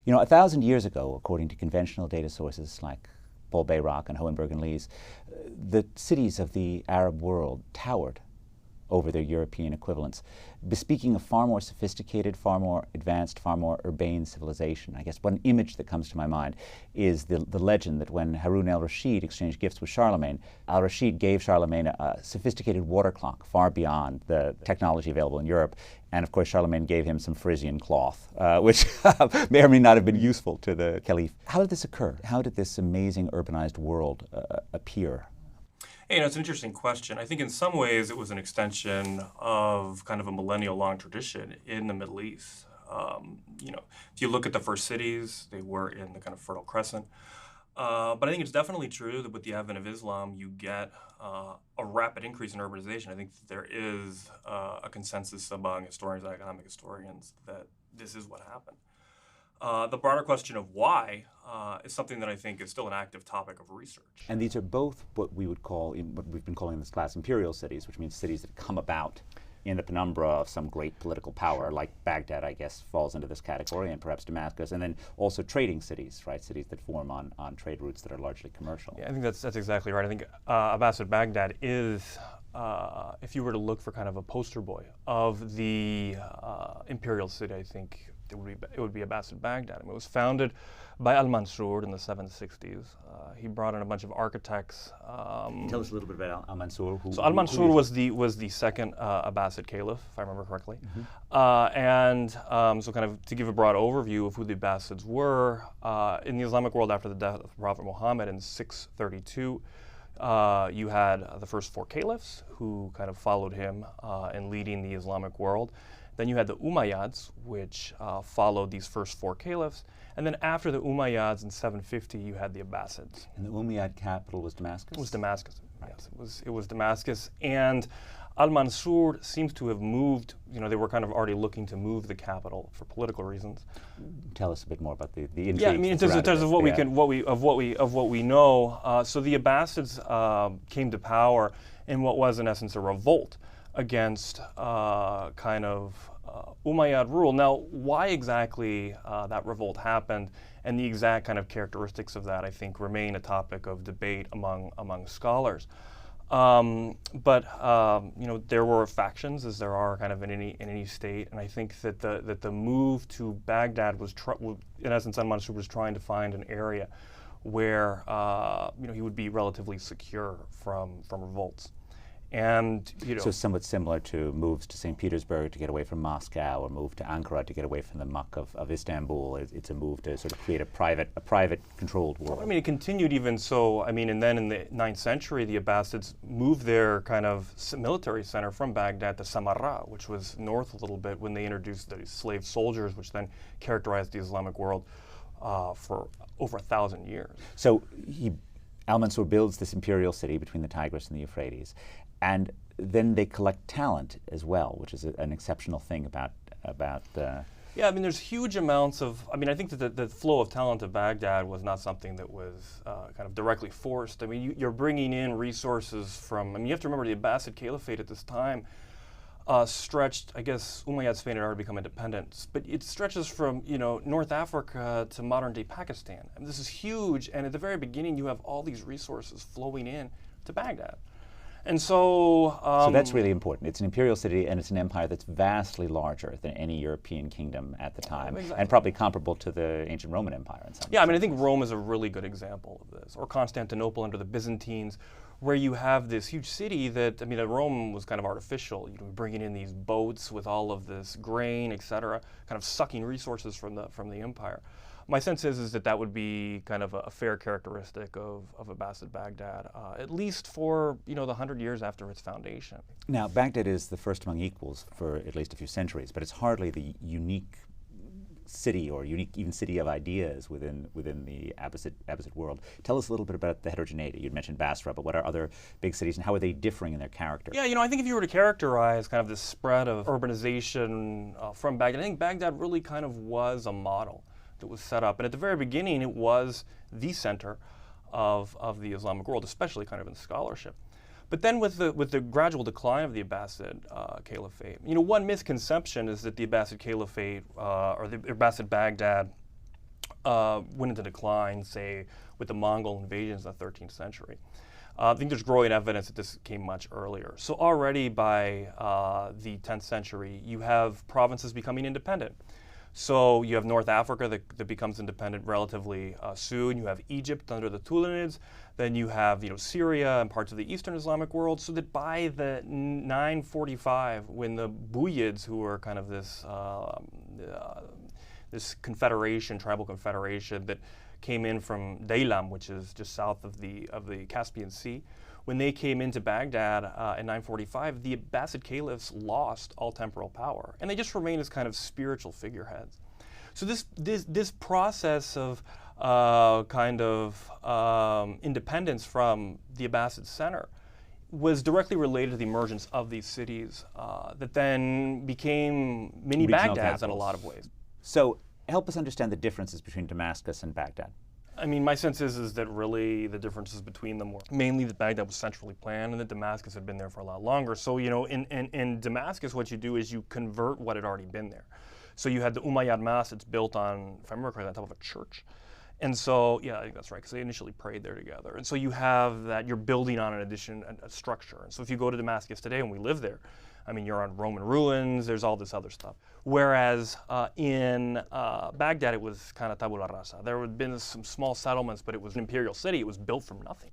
You know, 1,000 years ago, according to conventional data sources like Paul Bayrock and Hohenberg and Lees, the cities of the Arab world towered over their European equivalents, bespeaking a far more sophisticated, far more advanced, far more urbane civilization. I guess one image that comes to my mind is the legend that when Harun al-Rashid exchanged gifts with Charlemagne, al-Rashid gave Charlemagne a sophisticated water clock far beyond the technology available in Europe. And of course, Charlemagne gave him some Frisian cloth, which may or may not have been useful to the Caliph. How did this occur? How did this amazing urbanized world appear? Hey, it's an interesting question. I think in some ways it was an extension of kind of a millennial-long tradition in the Middle East. If you look at the first cities, they were in the kind of Fertile Crescent. But I think it's definitely true that with the advent of Islam, you get a rapid increase in urbanization. I think that there is a consensus among historians and economic historians that this is what happened. The broader question of why is something that I think is still an active topic of research. And these are both what we would call, in what we've been calling in this class, imperial cities, which means cities that come about in the penumbra of some great political power, like Baghdad, I guess, falls into this category, and perhaps Damascus, and then also trading cities, right? Cities that form on trade routes that are largely commercial. Yeah, I think that's exactly right. I think Abbasid Baghdad is, if you were to look for kind of a poster boy of the imperial city, I think it would be Abbasid Baghdad. I mean, it was founded by Al-Mansur in the 760s. He brought in a bunch of architects. Tell us a little bit about Al-Mansur. So Al-Mansur was the second Abbasid Caliph, if I remember correctly. Mm-hmm. So kind of to give a broad overview of who the Abbasids were, in the Islamic world after the death of Prophet Muhammad in 632, you had the first four caliphs who kind of followed him in leading the Islamic world. Then you had the Umayyads, which followed these first four caliphs. And then after the Umayyads in 750, you had the Abbasids. And the Umayyad capital was Damascus? It was Damascus, right. Yes. It was Damascus. And Al-Mansur seems to have moved, they were kind of already looking to move the capital for political reasons. Tell us a bit more about the intrigues. Yeah, I mean, in terms of what we know, so the Abbasids came to power in what was in essence a revolt against Umayyad rule. Now, why exactly that revolt happened and the exact kind of characteristics of that, I think, remain a topic of debate among scholars. But there were factions, as there are kind of in any state, and I think that the move to Baghdad was, in essence, Al-Mansur was trying to find an area where he would be relatively secure from revolts. And so somewhat similar to moves to St. Petersburg to get away from Moscow, or move to Ankara to get away from the muck of Istanbul. It's a move to sort of create a private controlled world. Well, I mean, it continued even so. I mean, and then in the 9th century, the Abbasids moved their kind of military center from Baghdad to Samarra, which was north a little bit, when they introduced the slave soldiers, which then characterized the Islamic world for over 1,000 years. So Al-Mansur builds this imperial city between the Tigris and the Euphrates. And then they collect talent as well, which is an exceptional thing about. Yeah, I mean, there's huge amounts of. I mean, I think that the flow of talent to Baghdad was not something that was kind of directly forced. I mean, you're bringing in resources from. I mean, you have to remember the Abbasid Caliphate at this time stretched. I guess Umayyad Spain had already become independent, but it stretches from North Africa to modern-day Pakistan. I mean, this is huge, and at the very beginning, you have all these resources flowing in to Baghdad. And so that's really important. It's an imperial city, and it's an empire that's vastly larger than any European kingdom at the time, exactly. And probably comparable to the ancient Roman Empire in some sense. I mean, I think Rome is a really good example of this, or Constantinople under the Byzantines, where you have this huge city that, I mean, Rome was kind of artificial, bringing in these boats with all of this grain, et cetera, kind of sucking resources from the empire. My sense is that would be kind of a fair characteristic of Abbasid Baghdad, at least for the 100 years after its foundation. Now, Baghdad is the first among equals for at least a few centuries, but it's hardly the unique city or unique even city of ideas within the Abbasid world. Tell us a little bit about the heterogeneity. You'd mentioned Basra, but what are other big cities and how are they differing in their character? Yeah, I think if you were to characterize kind of this spread of urbanization from Baghdad, I think Baghdad really kind of was a model that was set up. And at the very beginning, it was the center of the Islamic world, especially kind of in scholarship. But then with the gradual decline of the Abbasid Caliphate, one misconception is that the Abbasid Caliphate or the Abbasid Baghdad went into decline, say, with the Mongol invasions in the 13th century. I think there's growing evidence that this came much earlier. So already by the 10th century, you have provinces becoming independent. So you have North Africa that becomes independent relatively soon. You have Egypt under the Tulunids. Then you have Syria and parts of the Eastern Islamic world. So that by the 945, when the Buyids, who were kind of this confederation, tribal confederation that came in from Daylam, which is just south of the Caspian Sea. When they came into Baghdad in 945, the Abbasid caliphs lost all temporal power, and they just remained as kind of spiritual figureheads. So this process of independence from the Abbasid center was directly related to the emergence of these cities that then became mini Regional Bagdads capitals. in a lot of ways. So help us understand the differences between Damascus and Baghdad. I mean, my sense is that really the differences between them were mainly that Baghdad was centrally planned and that Damascus had been there for a lot longer. So, in Damascus, what you do is you convert what had already been there. So you had the Umayyad Mosque, it's built on, if I remember correctly, on top of a church. And so, yeah, I think that's right, because they initially prayed there together. And so you have that, you're building on a structure. And so if you go to Damascus today, and we live there, I mean, you're on Roman ruins, there's all this other stuff. Whereas in Baghdad, it was kind of tabula rasa. There had been some small settlements, but it was an imperial city. It was built from nothing.